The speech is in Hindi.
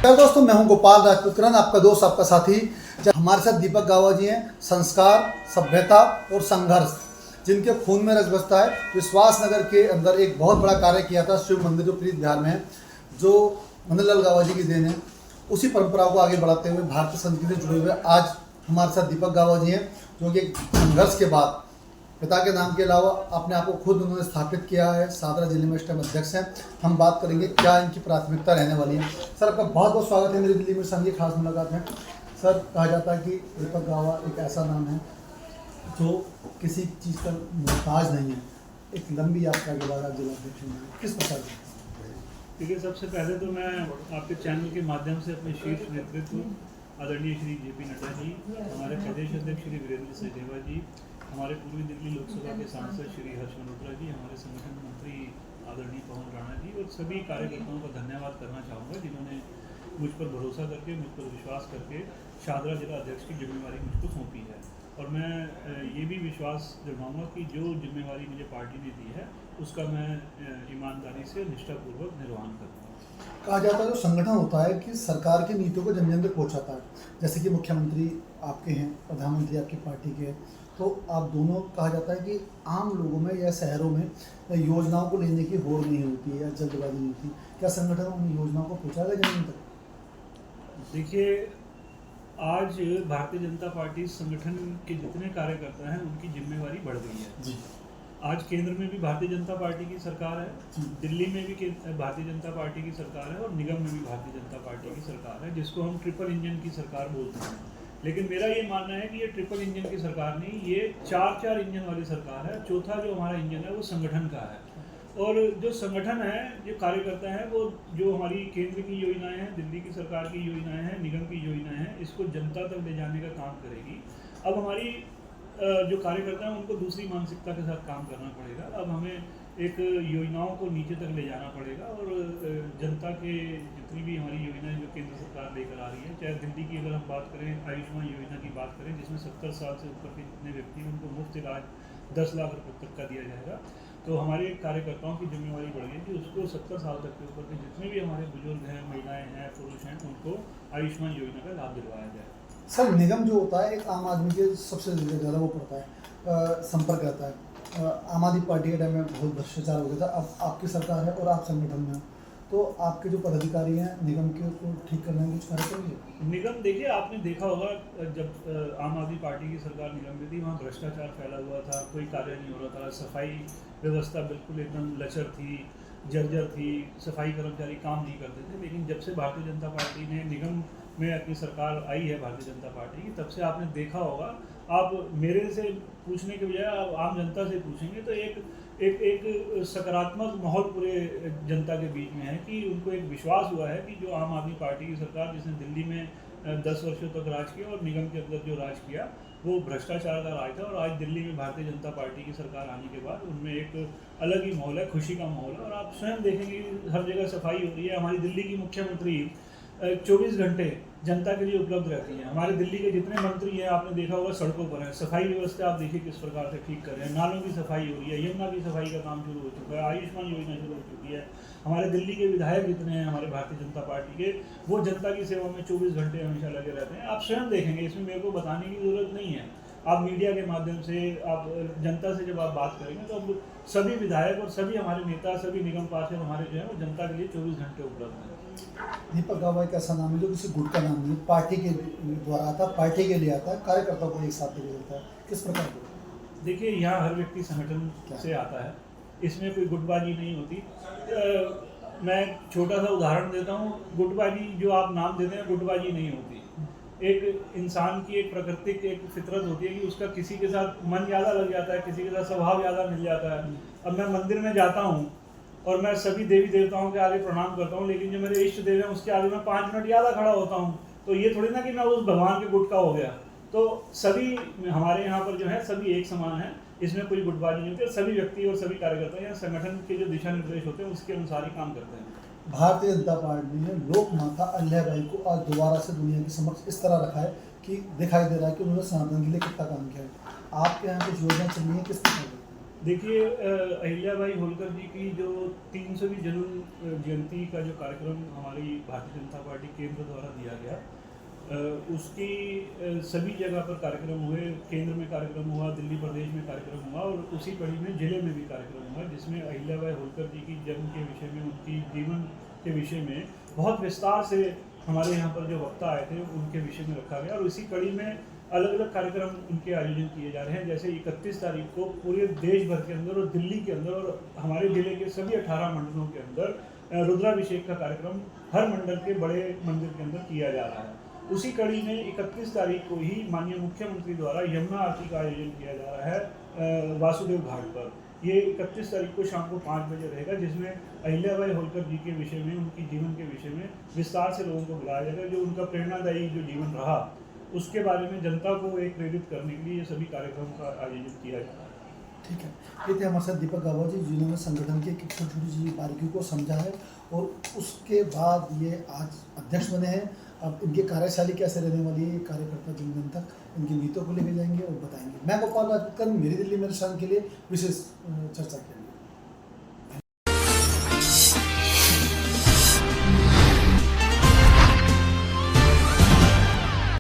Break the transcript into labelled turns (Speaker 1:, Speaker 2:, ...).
Speaker 1: दोस्तों, मैं हूं गोपाल राजपुत्रन, आपका दोस्त, आपका साथी। हमारे साथ दीपक गावा जी हैं। संस्कार, सभ्यता और संघर्ष जिनके खून में रच बसता है। विश्वास नगर के अंदर एक बहुत बड़ा कार्य किया था शिव मंदिर जो प्रीत बिहार में है, जो नंदलाल गावा जी की देन है। उसी परंपरा को आगे बढ़ाते हुए भारतीय संस्कृति से जुड़े हुए आज हमारे साथ दीपक गावा जी हैं, जो कि एक संघर्ष के बाद पिता के नाम के अलावा अपने आप को खुद उन्होंने स्थापित किया है। सादरा जिले में इस टाइम अध्यक्ष हैं। हम बात करेंगे क्या इनकी प्राथमिकता रहने वाली है। सर, आपका बहुत बहुत स्वागत है मेरी दिल्ली में संघ की खास मुलाकात में। सर, कहा जाता है कि दीपक गावा एक ऐसा नाम है जो किसी चीज़ का मोहताज नहीं है। एक लंबी यात्रा के बाद आप जिलाध्यक्ष हैं, किस प्रकार से?
Speaker 2: देखिए, सबसे पहले तो मैं आपके चैनल के माध्यम से अपने शीर्ष नेतृत्व आदरणीय श्री जेपी नड्डा जी, हमारे प्रदेश अध्यक्ष श्री वीरेंद्र सचदेवा जी, हमारे पूर्वी दिल्ली लोकसभा के सांसद श्री हर्ष मल्होत्रा जी, हमारे संगठन मंत्री आदरणीय पवन राणा जी और सभी कार्यकर्ताओं का धन्यवाद करना चाहूँगा जिन्होंने मुझ पर भरोसा करके, मुझ पर विश्वास करके शाहदरा जिला अध्यक्ष की जिम्मेवारी मुझको सौंपी है। और मैं ये भी विश्वास जमाऊँगा कि जो जिम्मेवारी मुझे पार्टी ने दी है उसका मैं ईमानदारी से निष्ठापूर्वक निर्वहन करूँगा।
Speaker 1: कहा जाता है जो संगठन होता है कि सरकार की नीतियों को जन जन तक पहुँचाता है। जैसे कि मुख्यमंत्री आपके हैं, प्रधानमंत्री आपकी पार्टी के हैं, तो आप दोनों, कहा जाता है कि आम लोगों में या शहरों में योजनाओं को लेने की होड़ नहीं होती है या जल्दबाजी नहीं होती। क्या संगठन उन योजनाओं को पहुँचाएगा जन जन तक?
Speaker 2: देखिए, आज भारतीय जनता पार्टी संगठन के जितने कार्यकर्ता हैं उनकी जिम्मेवारी बढ़ गई है
Speaker 1: जी।
Speaker 2: आज केंद्र में भी भारतीय जनता पार्टी की सरकार है, दिल्ली में भी भारतीय जनता पार्टी की सरकार है और निगम में भी भारतीय जनता पार्टी की सरकार है, जिसको हम ट्रिपल इंजन की सरकार बोलते हैं। लेकिन मेरा ये मानना है कि ये ट्रिपल इंजन की सरकार नहीं, ये चार इंजन वाली सरकार है। चौथा जो हमारा इंजन है वो संगठन का है। और जो संगठन है, जो कार्यकर्ता है, वो जो हमारी केंद्र की योजनाएं हैं, दिल्ली की सरकार की योजनाएं हैं, निगम की योजनाएं हैं, इसको जनता तक ले जाने का काम करेगी। अब हमारी जो कार्यकर्ता हैं उनको दूसरी मानसिकता के साथ काम करना पड़ेगा। अब हमें एक योजनाओं को नीचे तक ले जाना पड़ेगा और जनता के जितनी भी हमारी योजनाएं जो केंद्र सरकार लेकर आ रही है, चाहे दिल्ली की अगर हम बात करें, आयुष्मान योजना की बात करें, जिसमें 70 साल से ऊपर के जितने व्यक्ति हैं उनको मुफ्त इलाज 10 लाख रुपये तक का दिया जाएगा। तो हमारे कार्यकर्ताओं की जिम्मेवारी बढ़ गई कि उसको 70 साल तक के ऊपर के जितने भी हमारे बुजुर्ग हैं, महिलाएँ हैं, पुरुष हैं, उनको आयुष्मान योजना का लाभ दिलवाया जाए।
Speaker 1: सर, निगम जो होता है एक आम आदमी के सबसे ज़्यादा वो पड़ता है, संपर्क रहता है। आम आदमी पार्टी के टाइम में बहुत भ्रष्टाचार हो गया था। अब आपकी सरकार है और आप संगठन में हो, तो आपके जो पदाधिकारी हैं निगम के, को ठीक करने में कुछ कार्य करेंगे?
Speaker 2: निगम, देखिए, आपने देखा होगा जब आम आदमी पार्टी की सरकार निगम में थी, वहाँ भ्रष्टाचार फैला हुआ था, कोई कार्य नहीं हो रहा था, सफाई व्यवस्था बिल्कुल एकदम लचर थी, जर्जर थी, सफाई कर्मचारी काम नहीं करते थे। लेकिन जब से भारतीय जनता पार्टी ने निगम में अपनी सरकार आई है, भारतीय जनता पार्टी की, तब से आपने देखा होगा, आप मेरे से पूछने के बजाय आप आम जनता से पूछेंगे तो एक सकारात्मक माहौल पूरे जनता के बीच में है कि उनको एक विश्वास हुआ है कि जो आम आदमी पार्टी की सरकार, जिसने दिल्ली में 10 वर्षों तक राज किया और निगम के अंदर जो राज किया वो भ्रष्टाचार का राज था, और आज दिल्ली में भारतीय जनता पार्टी की सरकार आने के बाद उनमें एक अलग ही माहौल है, खुशी का माहौल है। और आप स्वयं देखेंगे हर जगह सफाई हो रही है। हमारी दिल्ली की मुख्यमंत्री 24 घंटे जनता के लिए उपलब्ध रहती हैं। हमारे दिल्ली के जितने मंत्री हैं, आपने देखा होगा, सड़कों पर हैं। सफाई व्यवस्था आप देखिए किस प्रकार से ठीक कर रहे हैं। नालों की सफाई हो रही है, यमुना की सफाई का काम शुरू हो चुका है, आयुष्मान योजना शुरू हो चुकी है। हमारे दिल्ली के विधायक जितने हैं हमारे भारतीय जनता पार्टी के, वो जनता की सेवा में 24 घंटे हमेशा लगे रहते हैं। आप स्वयं देखेंगे, इसमें मेरे को बताने की ज़रूरत नहीं है। आप मीडिया के माध्यम से, आप जनता से जब आप बात करेंगे तो अब सभी विधायक और सभी हमारे नेता, सभी निगम पार्षद हमारे जो है वो जनता के लिए 24 घंटे उपलब्ध हैं।
Speaker 1: दीपक गावा एक ऐसा नाम है जो किसी गुट का नाम नहीं, पार्टी के द्वारा आता है, पार्टी के लिए आता है, कार्यकर्ताओं को एक साथ लेकर चलता है। किस प्रकार का?
Speaker 2: देखिए, यहाँ हर व्यक्ति संगठन से आता है, इसमें कोई गुटबाजी नहीं होती। मैं छोटा सा उदाहरण देता हूँ। गुटबाजी जो आप नाम देते हैं, गुटबाजी नहीं होती। एक इंसान की एक प्राकृतिक एक फितरत होती है कि उसका किसी के साथ मन ज़्यादा लग जाता है, किसी के साथ स्वभाव ज़्यादा मिल जाता है। अब मैं मंदिर में जाता हूँ और मैं सभी देवी देवताओं के आगे प्रणाम करता हूँ, लेकिन जो मेरे इष्ट देव हैं उसके आगे मैं 5 मिनट ज़्यादा खड़ा होता हूँ, तो ये थोड़ी ना कि मैं उस भगवान के गुट का हो गया। तो सभी हमारे यहाँ पर जो है सभी एक समान है, इसमें कोई गुटबाजी नहीं होती। सभी व्यक्ति और सभी कार्यकर्ता या संगठन के जो दिशा निर्देश होते हैं उसके अनुसार ही काम करते हैं।
Speaker 1: भारतीय जनता पार्टी ने लोक माता अहिल्याबाई को आज दोबारा से दुनिया के समक्ष इस तरह रखा है कि दिखाई दे रहा है कि उन्होंने सनातन के लिए कितना काम किया है। आपके यहाँ कुछ योजना चल रही है, किस तरह?
Speaker 2: देखिए अहिल्याबाई होलकर जी की जो 300वीं जन्म जयंती का जो कार्यक्रम हमारी भारतीय जनता पार्टी केंद्र द्वारा दिया गया, उसकी सभी जगह पर कार्यक्रम हुए। केंद्र में कार्यक्रम हुआ, दिल्ली प्रदेश में कार्यक्रम हुआ और उसी कड़ी में जिले में भी कार्यक्रम हुआ, जिसमें अहिल्याबाई होलकर जी की जन्म के विषय में, उनकी जीवन के विषय में बहुत विस्तार से हमारे यहाँ पर जो वक्ता आए थे उनके विषय में रखा गया। और इसी कड़ी में अलग अलग कार्यक्रम उनके आयोजन किए जा रहे हैं। जैसे 31 तारीख को पूरे देश भर के अंदर और दिल्ली के अंदर और हमारे जिले के सभी 18 मंडलों के अंदर रुद्राभिषेक का कार्यक्रम हर मंडल के बड़े मंदिर के अंदर किया जा रहा है। उसी कड़ी में 31 तारीख को ही माननीय मुख्यमंत्री द्वारा यमुना आरती का आयोजन किया जा रहा है वासुदेव घाट पर। ये 31 तारीख को शाम को 5 बजे रहेगा, जिसमें अहिल्याबाई होलकर जी के विषय में, उनकी जीवन के विषय में विस्तार से लोगों को बुलाया जाएगा। जो उनका प्रेरणादायी जो जीवन रहा उसके बारे में जनता को एक प्रेरित करने के लिए ये सभी कार्यक्रम का आयोजन किया जा रहा है।
Speaker 1: ठीक है, ये थे हमारे साथ दीपक गावा जी, जिन्होंने संगठन की छोटी छोटी सी बारीकियों को समझा है और उसके बाद ये आज अध्यक्ष बने हैं। अब इनकी कार्यशैली कैसे रहने वाली है, कार्यकर्ता दिन दिन तक इनकी नीतियों को लेके जाएंगे और बताएंगे। मैं गोपाल राजपूत, मेरी दिल्ली मेरे शान के लिए विशेष चर्चा की।